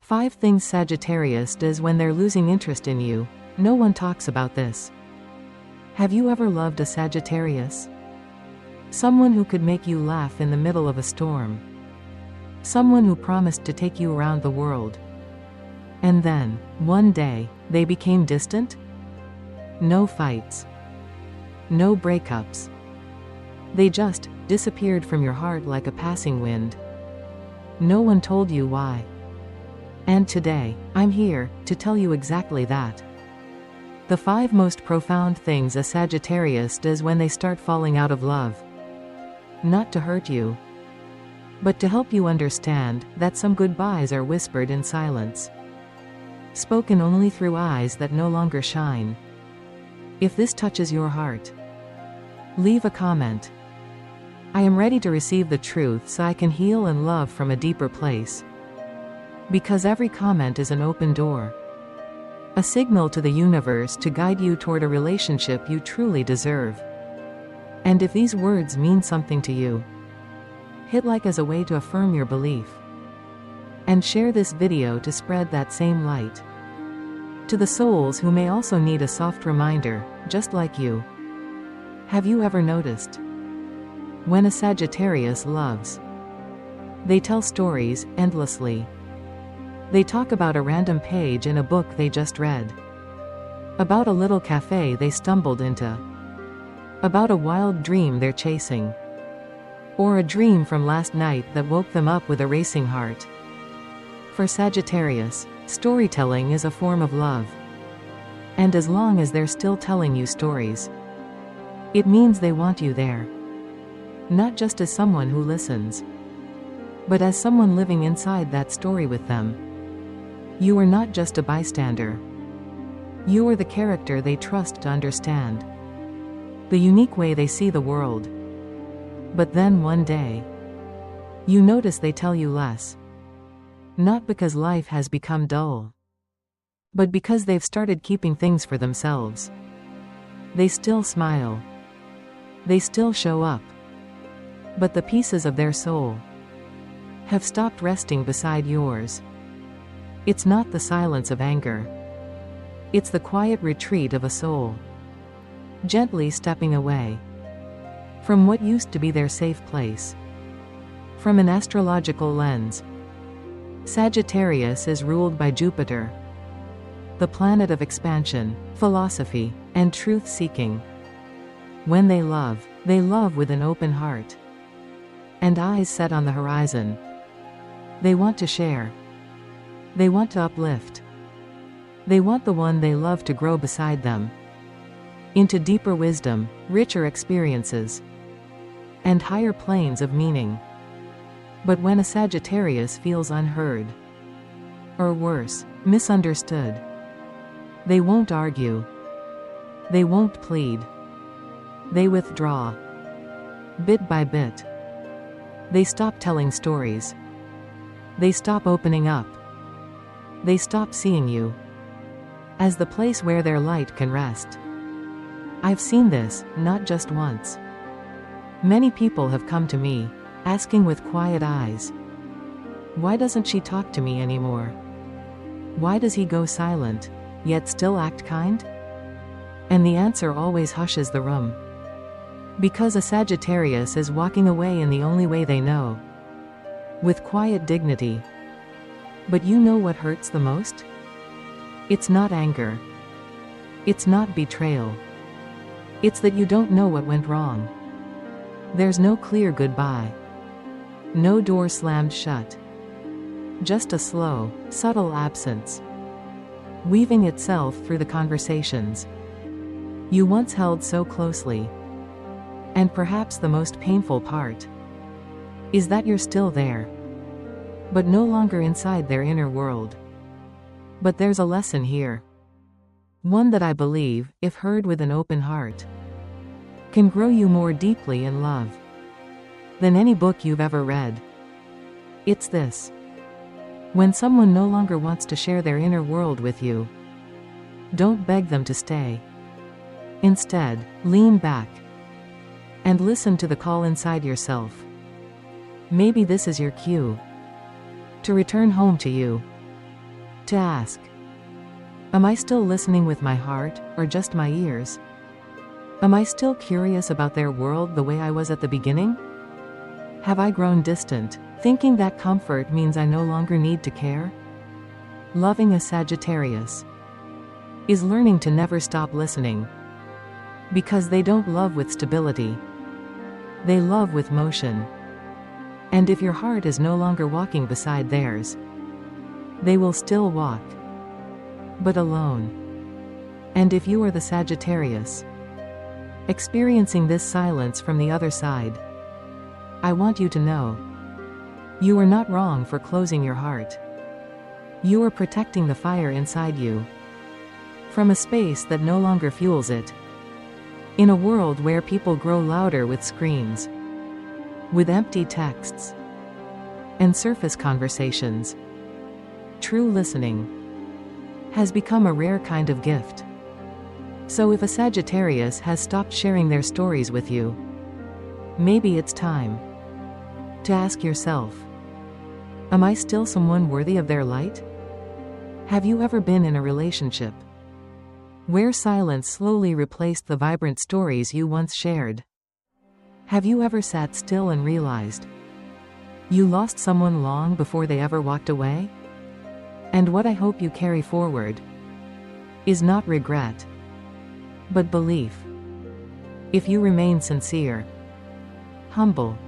5 things Sagittarius does when they're losing interest in you. No one talks about this. Have you ever loved a Sagittarius? Someone who could make you laugh in the middle of a storm. Someone who promised to take you around the world. And then, one day, they became distant? No fights. No breakups. They just disappeared from your heart like a passing wind. No one told you why. And today, I'm here to tell you exactly that. The 5 most profound things a Sagittarius does when they start falling out of love. Not to hurt you, but to help you understand that some goodbyes are whispered in silence, spoken only through eyes that no longer shine. If this touches your heart, leave a comment. I am ready to receive the truth so I can heal and love from a deeper place. Because every comment is an open door. A signal to the universe to guide you toward a relationship you truly deserve. And if these words mean something to you, hit like as a way to affirm your belief. And share this video to spread that same light. To the souls who may also need a soft reminder, just like you. Have you ever noticed? When a Sagittarius loves, they tell stories endlessly. They talk about a random page in a book they just read. About a little cafe they stumbled into. About a wild dream they're chasing. Or a dream from last night that woke them up with a racing heart. For Sagittarius, storytelling is a form of love. And as long as they're still telling you stories, it means they want you there. Not just as someone who listens, but as someone living inside that story with them. You are not just a bystander. You are the character they trust to understand. The unique way they see the world. But then one day, you notice they tell you less. Not because life has become dull, but because they've started keeping things for themselves. They still smile. They still show up. But the pieces of their soul have stopped resting beside yours. It's not the silence of anger. It's the quiet retreat of a soul, gently stepping away from what used to be their safe place. From an astrological lens, Sagittarius is ruled by Jupiter, the planet of expansion, philosophy, and truth-seeking. When they love with an open heart and eyes set on the horizon. They want to share. They want to uplift. They want the one they love to grow beside them into deeper wisdom, richer experiences, and higher planes of meaning. But when a Sagittarius feels unheard, or worse, misunderstood, they won't argue. They won't plead. They withdraw. Bit by bit. They stop telling stories. They stop opening up. They stop seeing you as the place where their light can rest. I've seen this, not just once. Many people have come to me, asking with quiet eyes, why doesn't she talk to me anymore? Why does he go silent, yet still act kind? And the answer always hushes the room. Because a Sagittarius is walking away in the only way they know. With quiet dignity. But you know what hurts the most? It's not anger. It's not betrayal. It's that you don't know what went wrong. There's no clear goodbye. No door slammed shut. Just a slow, subtle absence, weaving itself through the conversations you once held so closely. And perhaps the most painful part is that you're still there, but no longer inside their inner world. But there's a lesson here. One that I believe, if heard with an open heart, can grow you more deeply in love than any book you've ever read. It's this. When someone no longer wants to share their inner world with you, don't beg them to stay. Instead, lean back and listen to the call inside yourself. Maybe this is your cue to return home to you. To ask, am I still listening with my heart, or just my ears? Am I still curious about their world the way I was at the beginning? Have I grown distant, thinking that comfort means I no longer need to care? Loving a Sagittarius is learning to never stop listening. Because they don't love with stability. They love with motion. And if your heart is no longer walking beside theirs, they will still walk, but alone. And if you are the Sagittarius, experiencing this silence from the other side, I want you to know, you are not wrong for closing your heart. You are protecting the fire inside you from a space that no longer fuels it. In a world where people grow louder with screens, with empty texts, and surface conversations, true listening has become a rare kind of gift. So if a Sagittarius has stopped sharing their stories with you, maybe it's time to ask yourself, am I still someone worthy of their light? Have you ever been in a relationship where silence slowly replaced the vibrant stories you once shared? Have you ever sat still and realized you lost someone long before they ever walked away? And what I hope you carry forward is not regret, but belief. If you remain sincere, humble,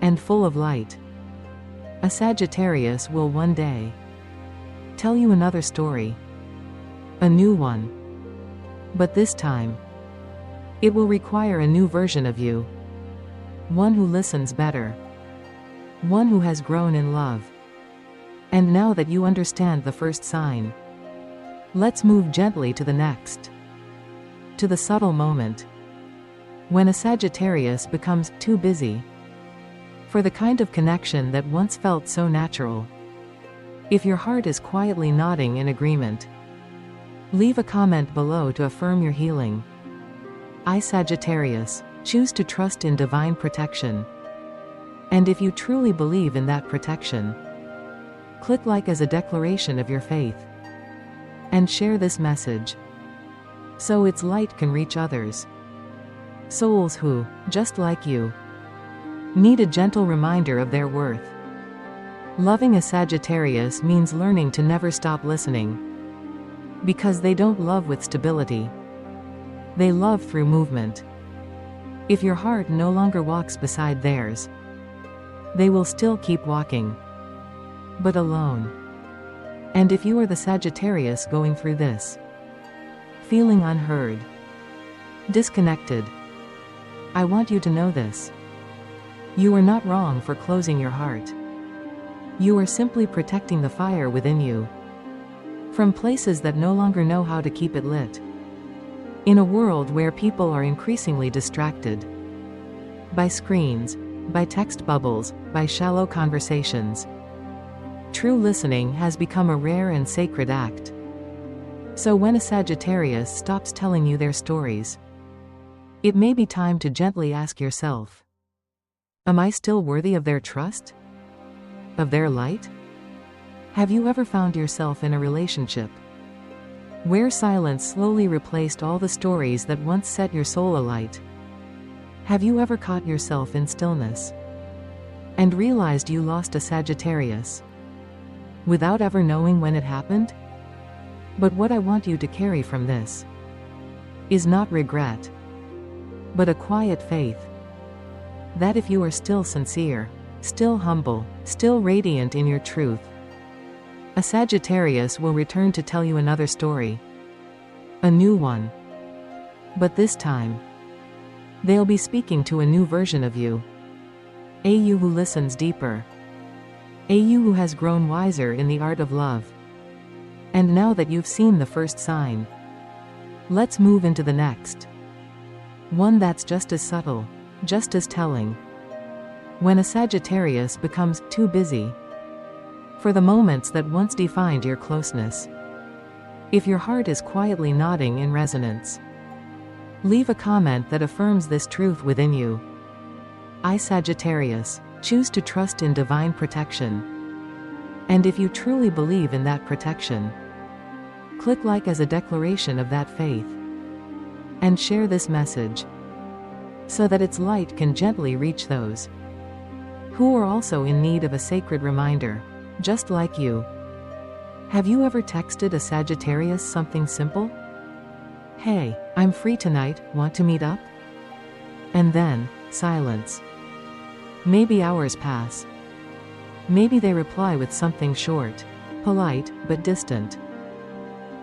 and full of light, a Sagittarius will one day tell you another story, a new one. But this time, it will require a new version of you. One who listens better. One who has grown in love. And now that you understand the first sign, let's move gently to the next. To the subtle moment when a Sagittarius becomes too busy for the kind of connection that once felt so natural. If your heart is quietly nodding in agreement, leave a comment below to affirm your healing. I, Sagittarius, choose to trust in divine protection. And if you truly believe in that protection, click like as a declaration of your faith. And share this message so its light can reach others. Souls who, just like you, need a gentle reminder of their worth. Loving a Sagittarius means learning to never stop listening. Because they don't love with stability. They love through movement. If your heart no longer walks beside theirs, they will still keep walking, but alone. And if you are the Sagittarius going through this, feeling unheard, disconnected, I want you to know this. You are not wrong for closing your heart. You are simply protecting the fire within you from places that no longer know how to keep it lit. In a world where people are increasingly distracted by screens, by text bubbles, by shallow conversations, true listening has become a rare and sacred act. So when a Sagittarius stops telling you their stories, it may be time to gently ask yourself, am I still worthy of their trust? Of their light? Have you ever found yourself in a relationship where silence slowly replaced all the stories that once set your soul alight? Have you ever caught yourself in stillness and realized you lost a Sagittarius without ever knowing when it happened? But what I want you to carry from this is not regret, but a quiet faith that if you are still sincere, still humble, still radiant in your truth, a Sagittarius will return to tell you another story, a new one. But this time, they'll be speaking to a new version of you. A you who listens deeper. A you who has grown wiser in the art of love. And now that you've seen the first sign, let's move into the next. One that's just as subtle, just as telling. When a Sagittarius becomes too busy for the moments that once defined your closeness. If your heart is quietly nodding in resonance, leave a comment that affirms this truth within you. I, Sagittarius, choose to trust in divine protection. And if you truly believe in that protection, click like as a declaration of that faith. And share this message, so that its light can gently reach those who are also in need of a sacred reminder, just like you. Have you ever texted a Sagittarius something simple? Hey, I'm free tonight, want to meet up? And then, silence. Maybe hours pass. Maybe they reply with something short, polite, but distant.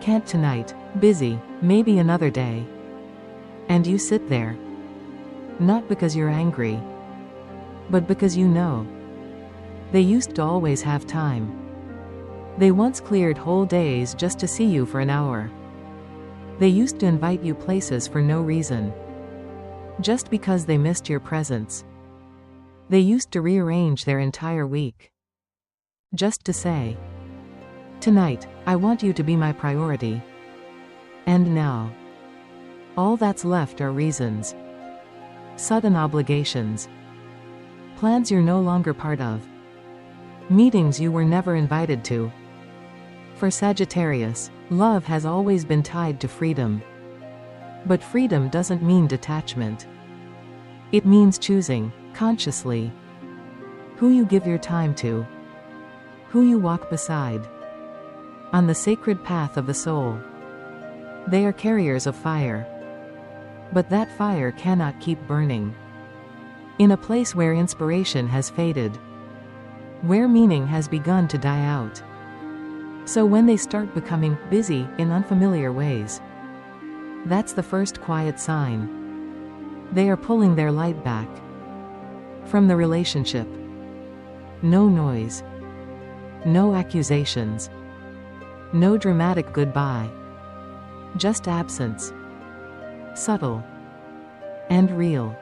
Can't tonight, busy, maybe another day. And you sit there. Not because you're angry, but because you know. They used to always have time. They once cleared whole days just to see you for an hour. They used to invite you places for no reason, just because they missed your presence. They used to rearrange their entire week, just to say, tonight, I want you to be my priority. And now, all that's left are reasons, sudden obligations, plans you're no longer part of, meetings you were never invited to. For Sagittarius, love has always been tied to freedom. But freedom doesn't mean detachment. It means choosing, consciously, who you give your time to, who you walk beside, on the sacred path of the soul. They are carriers of fire. But that fire cannot keep burning. In a place where inspiration has faded, where meaning has begun to die out. So when they start becoming busy in unfamiliar ways, that's the first quiet sign. They are pulling their light back from the relationship. No noise, no accusations, no dramatic goodbye, just absence, subtle and real.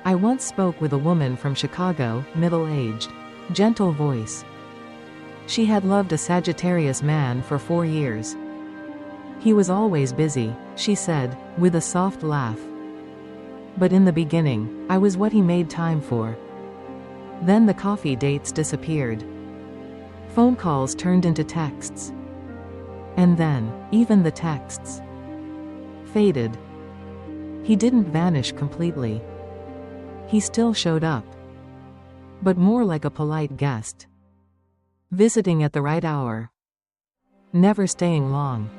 I once spoke with a woman from Chicago, middle-aged, gentle voice. She had loved a Sagittarius man for 4 years. He was always busy, she said, with a soft laugh. But in the beginning, I was what he made time for. Then the coffee dates disappeared. Phone calls turned into texts. And then, even the texts faded. He didn't vanish completely. He still showed up, but more like a polite guest, visiting at the right hour, never staying long.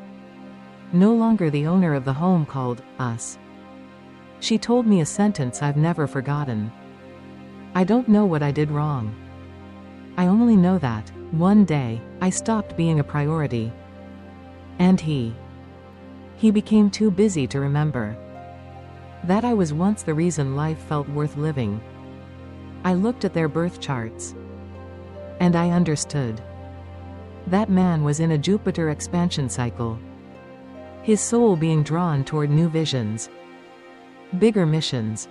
No longer the owner of the home called us. She told me a sentence I've never forgotten. I don't know what I did wrong. I only know that, one day, I stopped being a priority. And he became too busy to remember that I was once the reason life felt worth living. I looked at their birth charts, and I understood. That man was in a Jupiter expansion cycle, his soul being drawn toward new visions, bigger missions,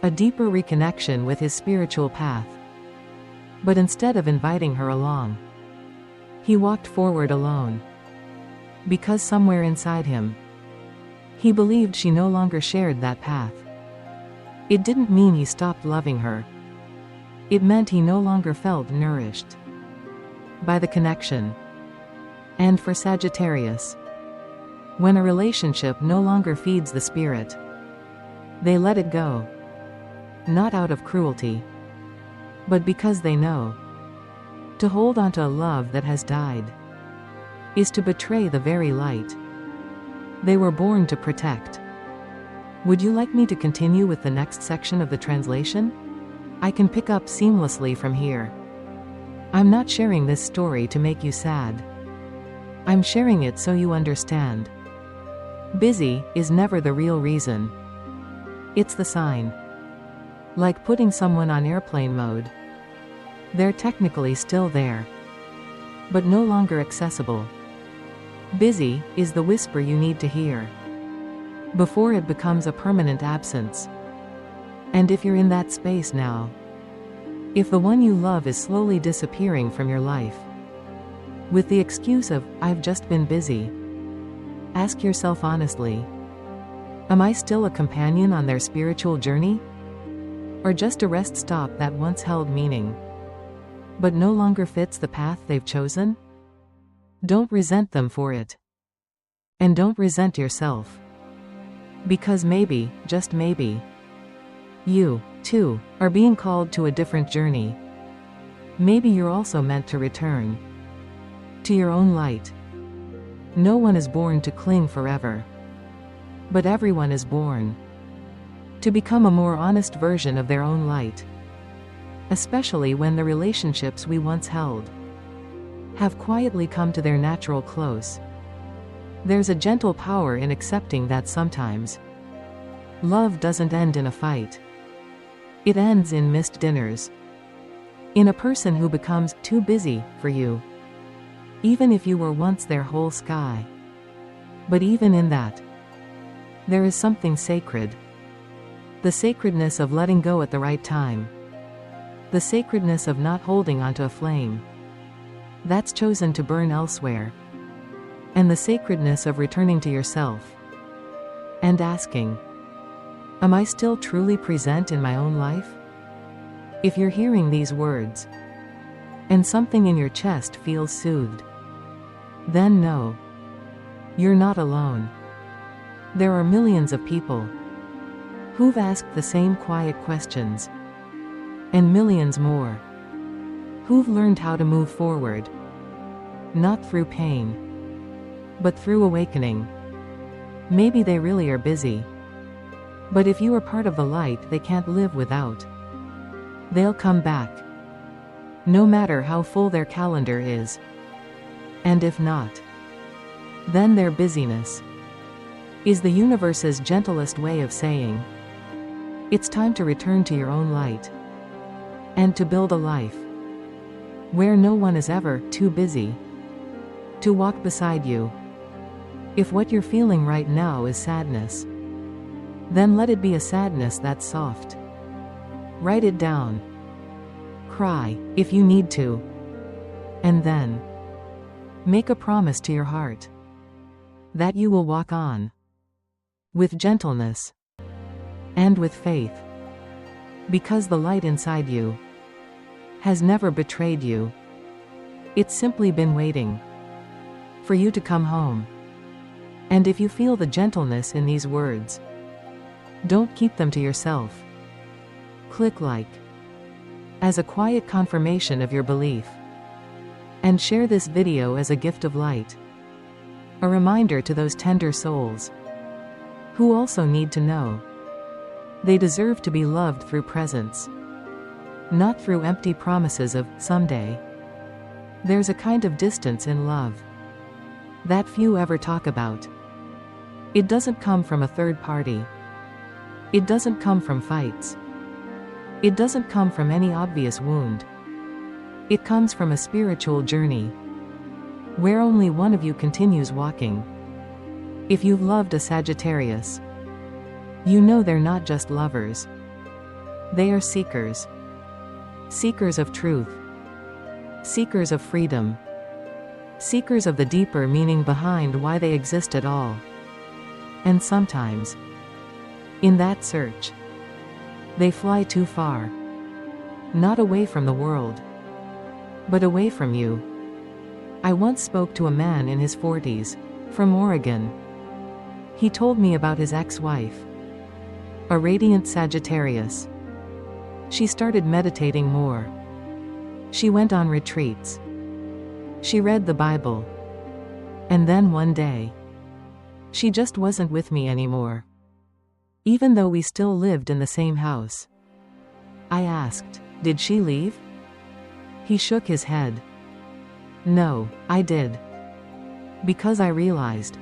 a deeper reconnection with his spiritual path. But instead of inviting her along, he walked forward alone. Because somewhere inside him, he believed she no longer shared that path. It didn't mean he stopped loving her. It meant he no longer felt nourished by the connection. And for Sagittarius, when a relationship no longer feeds the spirit, they let it go. Not out of cruelty, but because they know to hold onto a love that has died is to betray the very light they were born to protect. Would you like me to continue with the next section of the translation? I can pick up seamlessly from here. I'm not sharing this story to make you sad. I'm sharing it so you understand. Busy is never the real reason. It's the sign. Like putting someone on airplane mode. They're technically still there, but no longer accessible. Busy is the whisper you need to hear before it becomes a permanent absence. And if you're in that space now, if the one you love is slowly disappearing from your life, with the excuse of, I've just been busy, ask yourself honestly, am I still a companion on their spiritual journey? Or just a rest stop that once held meaning? but no longer fits the path they've chosen? Don't resent them for it. And don't resent yourself. Because maybe, just maybe, you, too, are being called to a different journey. Maybe you're also meant to return to your own light. No one is born to cling forever. But everyone is born to become a more honest version of their own light. Especially when the relationships we once held have quietly come to their natural close. There's a gentle power in accepting that sometimes love doesn't end in a fight. It ends in missed dinners. In a person who becomes too busy for you. Even if you were once their whole sky. But even in that, there is something sacred. The sacredness of letting go at the right time. The sacredness of not holding onto a flame that's chosen to burn elsewhere. And the sacredness of returning to yourself and asking, am I still truly present in my own life? If you're hearing these words and something in your chest feels soothed, then know you're not alone. There are millions of people who've asked the same quiet questions, and millions more who've learned how to move forward, not through pain, but through awakening. Maybe they really are busy, but if you are part of the light they can't live without, they'll come back, no matter how full their calendar is. And if not, then their busyness is the universe's gentlest way of saying, it's time to return to your own light, and to build a life where no one is ever too busy to walk beside you. If what you're feeling right now is sadness, then let it be a sadness that's soft. Write it down. Cry, if you need to. And then make a promise to your heart that you will walk on with gentleness and with faith, because the light inside you has never betrayed you. It's simply been waiting for you to come home. And if you feel the gentleness in these words, don't keep them to yourself. Click like as a quiet confirmation of your belief, and share this video as a gift of light, a reminder to those tender souls who also need to know they deserve to be loved through presence, not through empty promises of someday. There's a kind of distance in love that few ever talk about. It doesn't come from a third party. It doesn't come from fights. It doesn't come from any obvious wound. It comes from a spiritual journey where only one of you continues walking. If you've loved a Sagittarius, you know they're not just lovers. They are seekers. Seekers of truth. Seekers of freedom. Seekers of the deeper meaning behind why they exist at all. And sometimes, in that search, they fly too far. Not away from the world, but away from you. I once spoke to a man in his 40s, from Oregon. He told me about his ex-wife, a radiant Sagittarius. She started meditating more. She went on retreats. She read the Bible. And then one day, she just wasn't with me anymore. Even though we still lived in the same house. I asked, did she leave? He shook his head. No, I did. Because I realized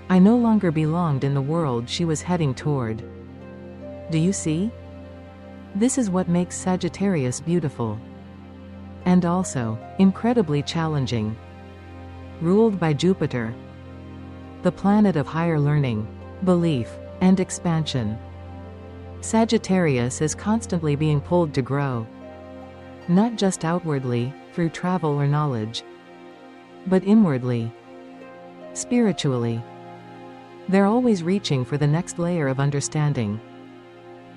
I no longer belonged in the world she was heading toward. Do you see? This is what makes Sagittarius beautiful. And also, incredibly challenging. Ruled by Jupiter, the planet of higher learning, belief, and expansion. Sagittarius is constantly being pulled to grow. Not just outwardly, through travel or knowledge, but inwardly, spiritually. They're always reaching for the next layer of understanding,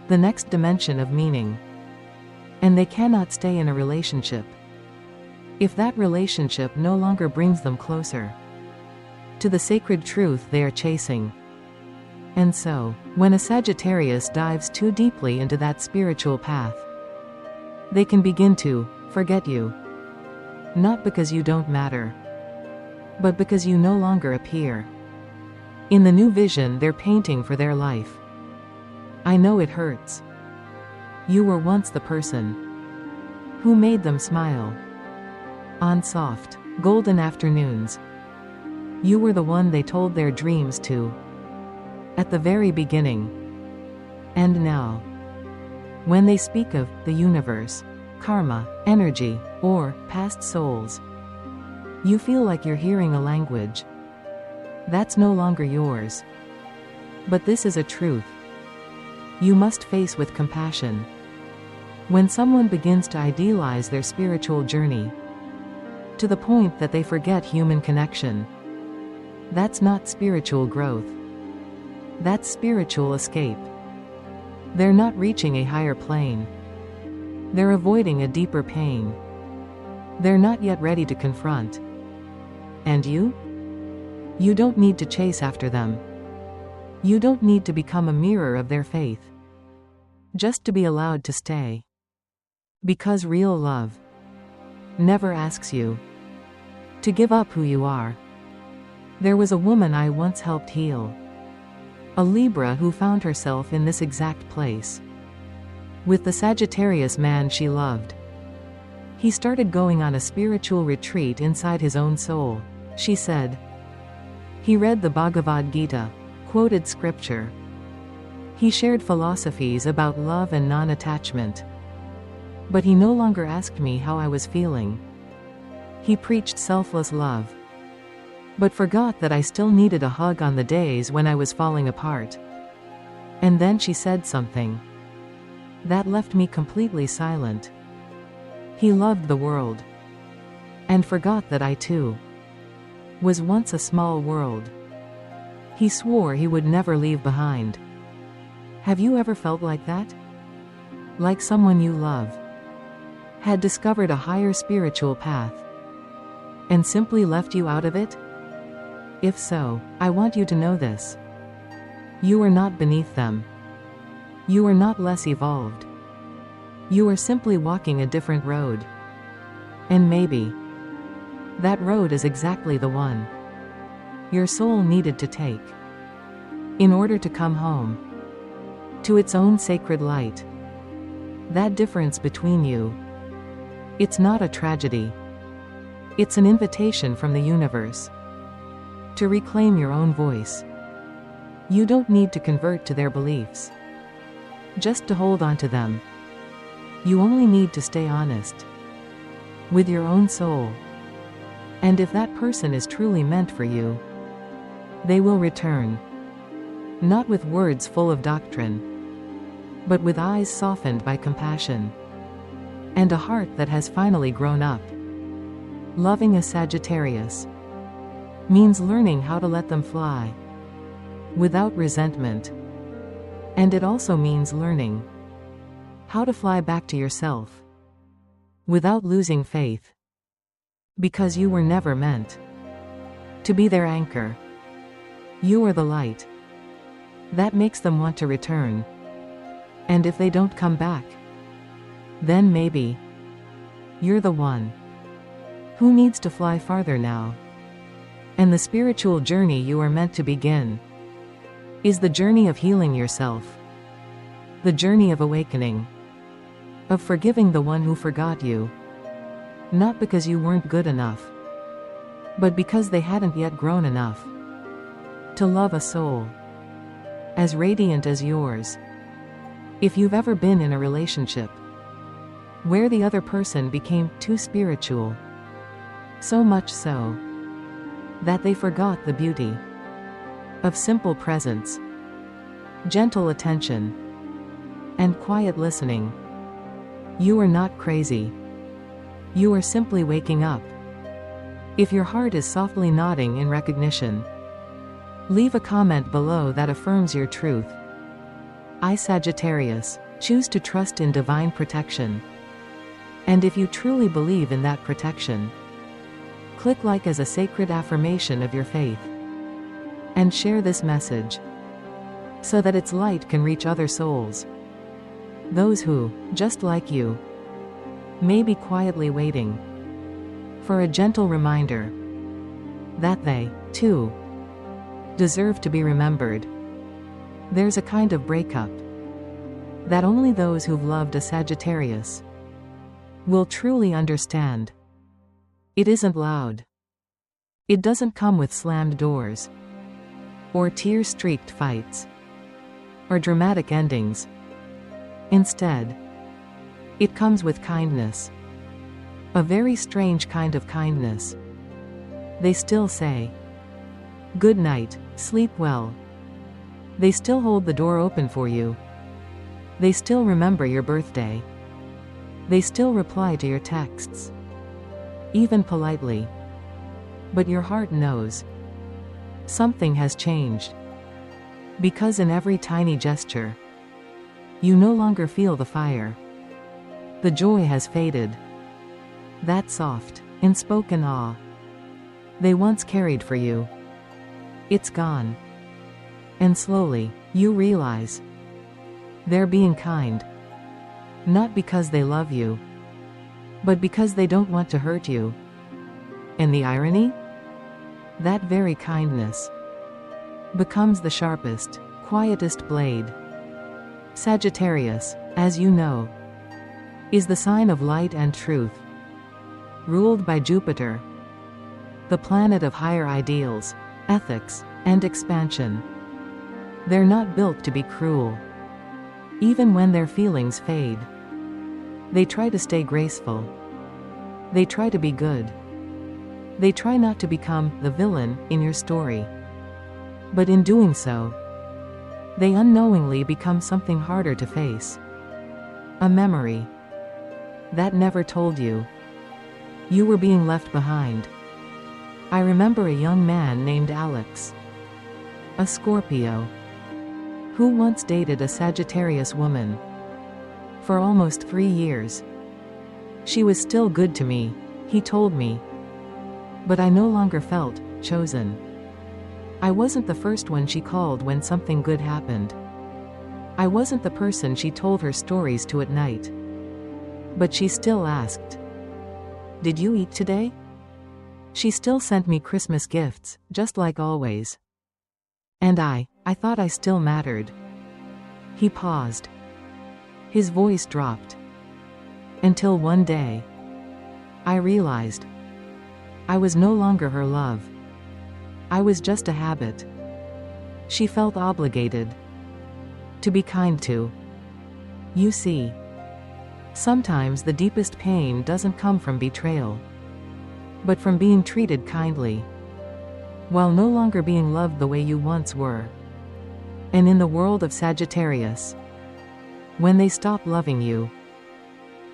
the next dimension of meaning. and they cannot stay in a relationship if that relationship no longer brings them closer to the sacred truth they are chasing. And so, when a Sagittarius dives too deeply into that spiritual path, they can begin to forget you. Not because you don't matter, but because you no longer appear in the new vision they're painting for their life. I know it hurts. You were once the person who made them smile on soft, golden afternoons. You were the one they told their dreams to at the very beginning. And now, when they speak of the universe, karma, energy, or past souls, you feel like you're hearing a language that's no longer yours. But this is a truth you must face with compassion. When someone begins to idealize their spiritual journey to the point that they forget human connection, that's not spiritual growth. That's spiritual escape. They're not reaching a higher plane. They're avoiding a deeper pain they're not yet ready to confront. And you? You don't need to chase after them. You don't need to become a mirror of their faith. Just to be allowed to stay. Because real love never asks you to give up who you are. There was a woman I once helped heal. A Libra who found herself in this exact place with the Sagittarius man she loved. He started going on a spiritual retreat inside his own soul, she said. He read the Bhagavad Gita, quoted scripture. He shared philosophies about love and non-attachment. But he no longer asked me how I was feeling. He preached selfless love, but forgot that I still needed a hug on the days when I was falling apart. And then she said something that left me completely silent. He loved the world and forgot that I too was once a small world he swore he would never leave behind. Have you ever felt like that? Like someone you love had discovered a higher spiritual path and simply left you out of it? If so, I want you to know this. You are not beneath them. You are not less evolved. You are simply walking a different road. And maybe that road is exactly the one your soul needed to take in order to come home to its own sacred light. That difference between you, it's not a tragedy. It's an invitation from the universe to reclaim your own voice. You don't need to convert to their beliefs just to hold on to them. You only need to stay honest with your own soul. And if that person is truly meant for you, they will return. Not with words full of doctrine, but with eyes softened by compassion and a heart that has finally grown up. Loving a Sagittarius means learning how to let them fly without resentment. And it also means learning how to fly back to yourself without losing faith. Because you were never meant to be their anchor. You are the light that makes them want to return. And if they don't come back, then maybe you're the one who needs to fly farther now. And the spiritual journey you are meant to begin is the journey of healing yourself, the journey of awakening, of forgiving the one who forgot you, not because you weren't good enough, but because they hadn't yet grown enough to love a soul as radiant as yours. If you've ever been in a relationship where the other person became too spiritual, so much so that they forgot the beauty of simple presence, gentle attention, and quiet listening, you are not crazy. You are simply waking up. If your heart is softly nodding in recognition, leave a comment below that affirms your truth. I, Sagittarius, choose to trust in divine protection And if you truly believe in that protection, click like as a sacred affirmation of your faith. And share this message, so that its light can reach other souls. Those who, just like you, may be quietly waiting for a gentle reminder that they, too, deserve to be remembered. There's a kind of breakup that only those who've loved a Sagittarius will truly understand. It isn't loud. It doesn't come with slammed doors, or tear-streaked fights, or dramatic endings. Instead, it comes with kindness. A very strange kind of kindness. They still say, "Good night, sleep well." They still hold the door open for you. They still remember your birthday. They still reply to your texts, even politely. But your heart knows something has changed. Because in every tiny gesture, you no longer feel the fire. The joy has faded. That soft, unspoken awe they once carried for you, it's gone. And slowly, you realize they're being kind. Not because they love you, but because they don't want to hurt you. And the irony? That very kindness becomes the sharpest, quietest blade. Sagittarius, as you know, is the sign of light and truth, ruled by Jupiter, the planet of higher ideals, ethics, and expansion. They're not built to be cruel. Even when their feelings fade, they try to stay graceful. They try to be good. They try not to become the villain in your story. But in doing so, they unknowingly become something harder to face. A memory that never told you you were being left behind. I remember a young man named Alex, a Scorpio, who once dated a Sagittarius woman for almost 3 years. She was still good to me, he told me. But I no longer felt chosen. I wasn't the first one she called when something good happened. I wasn't the person she told her stories to at night. But she still asked, "Did you eat today?" She still sent me Christmas gifts, just like always. And I thought I still mattered. He paused. His voice dropped. Until one day, I realized I was no longer her love. I was just a habit she felt obligated to be kind to. You see, sometimes the deepest pain doesn't come from betrayal, but from being treated kindly, while no longer being loved the way you once were. And in the world of Sagittarius, when they stop loving you,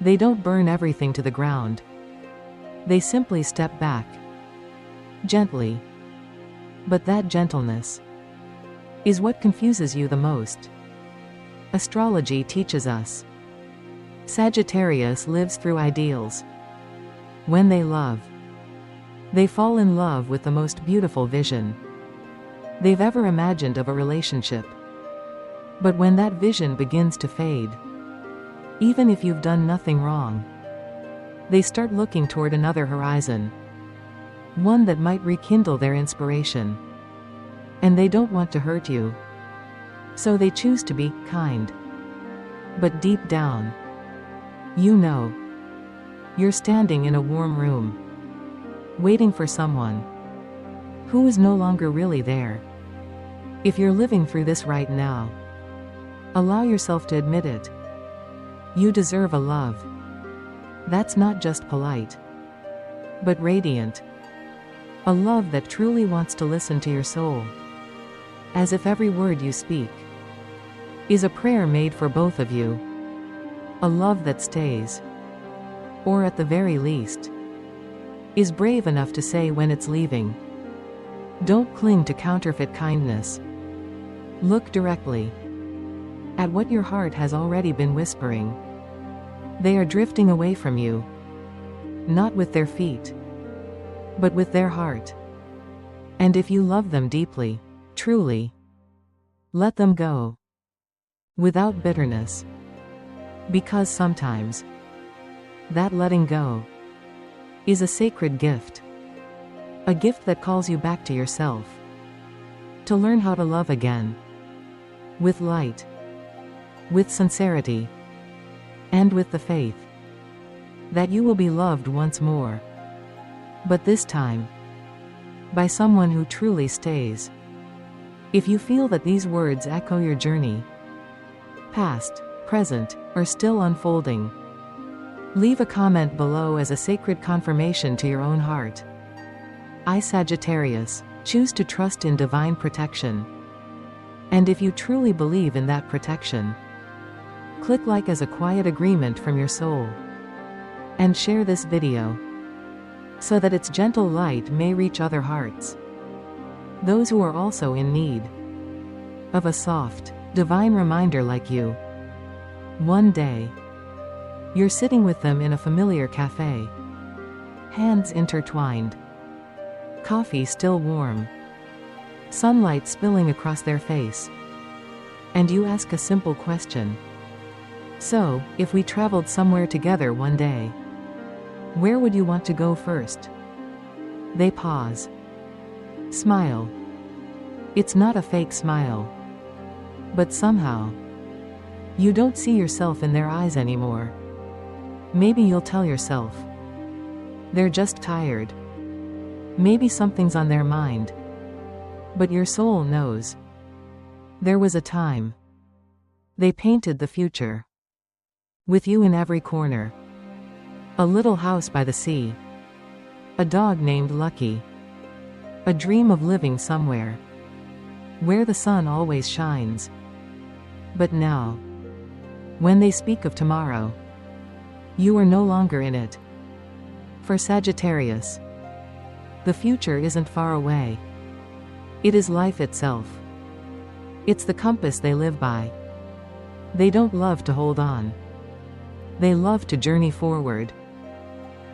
they don't burn everything to the ground. They simply step back, gently. But that gentleness is what confuses you the most. Astrology teaches us Sagittarius lives through ideals. When they love, they fall in love with the most beautiful vision they've ever imagined of a relationship. But when that vision begins to fade, even if you've done nothing wrong, they start looking toward another horizon, one that might rekindle their inspiration. And they don't want to hurt you, so they choose to be kind. But deep down, you know, you're standing in a warm room, waiting for someone who is no longer really there. If you're living through this right now, allow yourself to admit it. You deserve a love that's not just polite, but radiant. A love that truly wants to listen to your soul, as if every word you speak is a prayer made for both of you. A love that stays, or at the very least, is brave enough to say when it's leaving. Don't cling to counterfeit kindness. Look directly at what your heart has already been whispering. They are drifting away from you. Not with their feet, but with their heart. And if you love them deeply, truly, let them go. Without bitterness. Because sometimes, that letting go is a sacred gift. A gift that calls you back to yourself. To learn how to love again. With light. With sincerity. And with the faith that you will be loved once more. But this time, by someone who truly stays. If you feel that these words echo your journey, past, present, or still unfolding, leave a comment below as a sacred confirmation to your own heart. I, Sagittarius, choose to trust in divine protection. And if you truly believe in that protection, click like as a quiet agreement from your soul. And share this video, so that its gentle light may reach other hearts. Those who are also in need of a soft, divine reminder like you. One day, you're sitting with them in a familiar cafe. Hands intertwined. Coffee still warm. Sunlight spilling across their face. And you ask a simple question. So, if we traveled somewhere together one day, where would you want to go first? They pause. Smile. It's not a fake smile. But somehow, you don't see yourself in their eyes anymore. Maybe you'll tell yourself, they're just tired. Maybe something's on their mind. But your soul knows. There was a time. They painted the future. With you in every corner. A little house by the sea. A dog named Lucky. A dream of living somewhere where the sun always shines. But now, when they speak of tomorrow, you are no longer in it. For Sagittarius, the future isn't far away. It is life itself. It's the compass they live by. They don't love to hold on. They love to journey forward.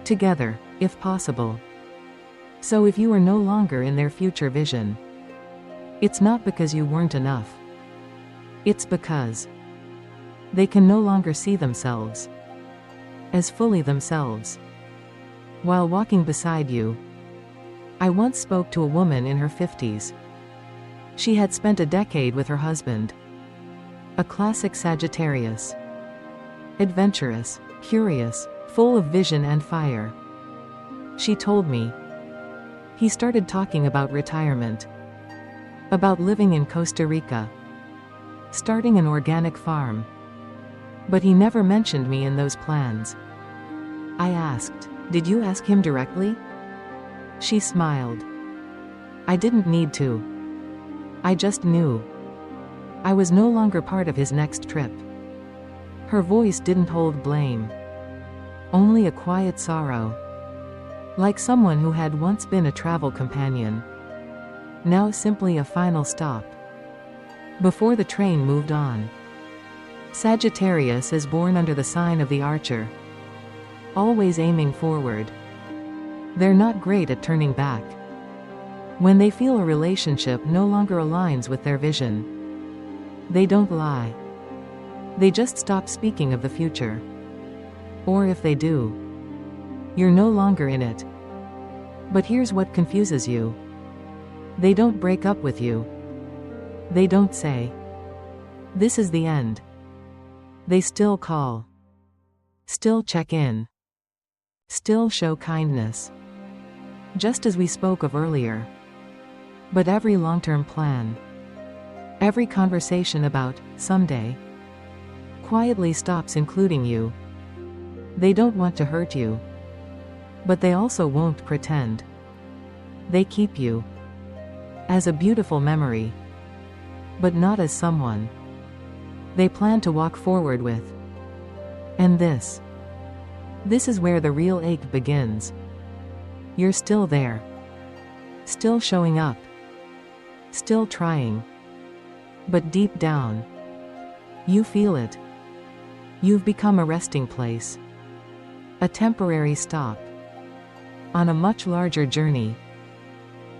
Together, if possible. So if you are no longer in their future vision, it's not because you weren't enough. It's because they can no longer see themselves as fully themselves. While walking beside you, I once spoke to a woman in her 50s. She had spent a decade with her husband. A classic Sagittarius. Adventurous, curious, full of vision and fire. She told me. He started talking about retirement. About living in Costa Rica. Starting an organic farm. But he never mentioned me in those plans. I asked, did you ask him directly? She smiled. I didn't need to. I just knew. I was no longer part of his next trip. Her voice didn't hold blame. Only a quiet sorrow. Like someone who had once been a travel companion. Now simply a final stop. Before the train moved on. Sagittarius is born under the sign of the Archer. Always aiming forward. They're not great at turning back. When they feel a relationship no longer aligns with their vision, they don't lie. They just stop speaking of the future. Or if they do, you're no longer in it. But here's what confuses you. They don't break up with you. They don't say, this is the end. They still call. Still check in. Still show kindness. Just as we spoke of earlier. But every long-term plan, every conversation about someday, quietly stops including you. They don't want to hurt you. But they also won't pretend. They keep you as a beautiful memory, but not as someone they plan to walk forward with. And this is where the real ache begins. You're still there. Still showing up. Still trying. But deep down, you feel it. You've become a resting place, a temporary stop, on a much larger journey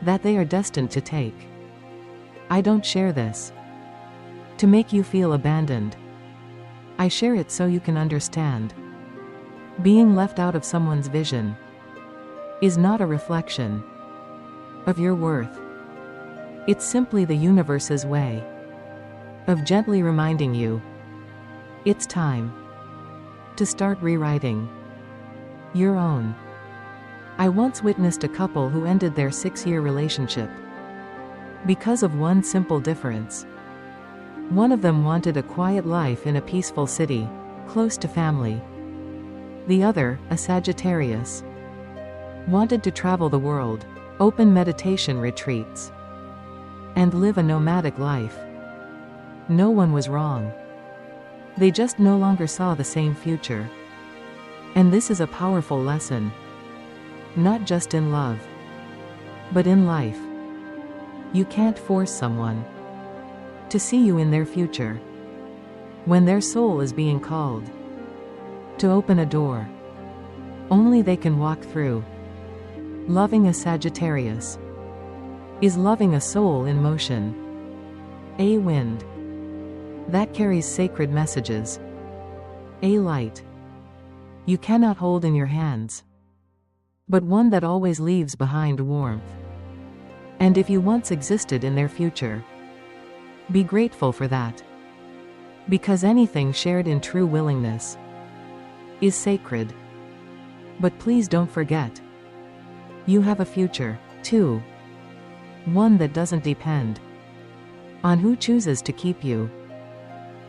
that they are destined to take. I don't share this to make you feel abandoned. I share it so you can understand. Being left out of someone's vision is not a reflection of your worth. It's simply the universe's way of gently reminding you it's time to start rewriting your own. I once witnessed a couple who ended their 6-year relationship because of one simple difference. One of them wanted a quiet life in a peaceful city, close to family. The other, a Sagittarius, wanted to travel the world, open meditation retreats, and live a nomadic life. No one was wrong. They just no longer saw the same future. And this is a powerful lesson. Not just in love, but in life. You can't force someone to see you in their future when their soul is being called to open a door only they can walk through. Loving a Sagittarius is loving a soul in motion, a wind that carries sacred messages, a light you cannot hold in your hands, but one that always leaves behind warmth. And if you once existed in their future, be grateful for that. Because anything shared in true willingness is sacred. But please don't forget, you have a future, too. One that doesn't depend on who chooses to keep you,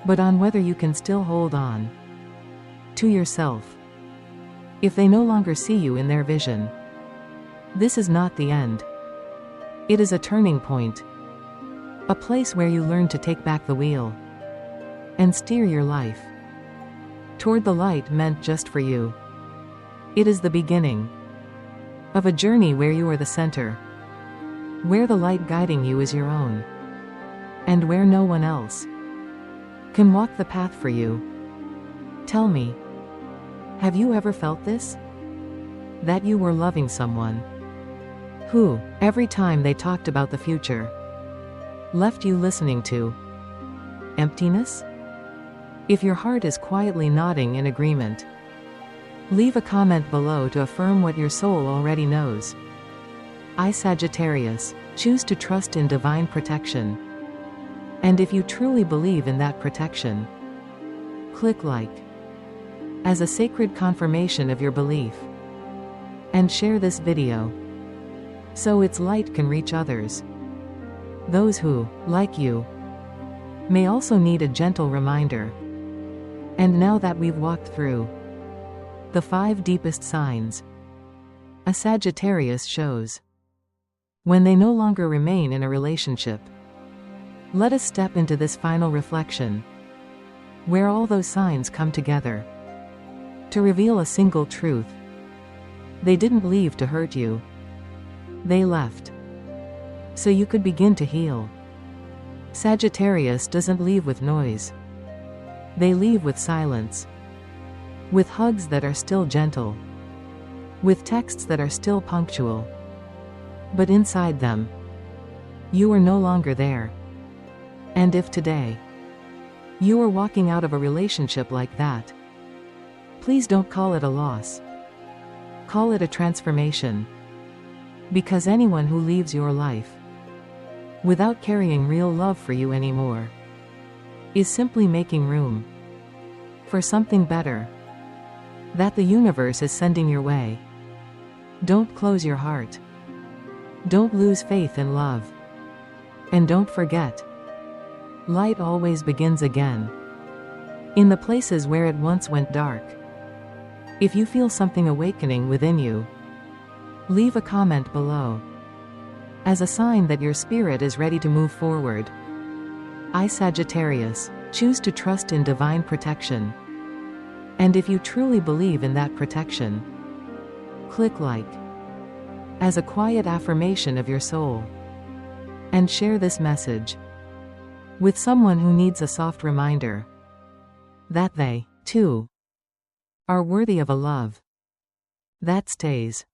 but on whether you can still hold on to yourself. If they no longer see you in their vision, this is not the end. It is a turning point. A place where you learn to take back the wheel and steer your life toward the light meant just for you. It is the beginning of a journey where you are the center, where the light guiding you is your own, and where no one else can walk the path for you. Tell me, have you ever felt this? That you were loving someone who, every time they talked about the future, left you listening to emptiness? If your heart is quietly nodding in agreement, leave a comment below to affirm what your soul already knows. I, Sagittarius, choose to trust in divine protection. And if you truly believe in that protection, click like as a sacred confirmation of your belief, and share this video so its light can reach others. Those who, like you, may also need a gentle reminder. And now that we've walked through the 5 deepest signs a Sagittarius shows when they no longer remain in a relationship, let us step into this final reflection, where all those signs come together to reveal a single truth. They didn't leave to hurt you. They left so you could begin to heal. Sagittarius doesn't leave with noise. They leave with silence, with hugs that are still gentle, with texts that are still punctual. But inside them, you are no longer there. And if today you are walking out of a relationship like that, please don't call it a loss. Call it a transformation. Because anyone who leaves your life without carrying real love for you anymore is simply making room for something better that the universe is sending your way. Don't close your heart. Don't lose faith in love. And don't forget, light always begins again in the places where it once went dark. If you feel something awakening within you, leave a comment below as a sign that your spirit is ready to move forward. I, Sagittarius, choose to trust in divine protection. And if you truly believe in that protection, click like as a quiet affirmation of your soul, and share this message with someone who needs a soft reminder that they 2. Are worthy of a love that stays.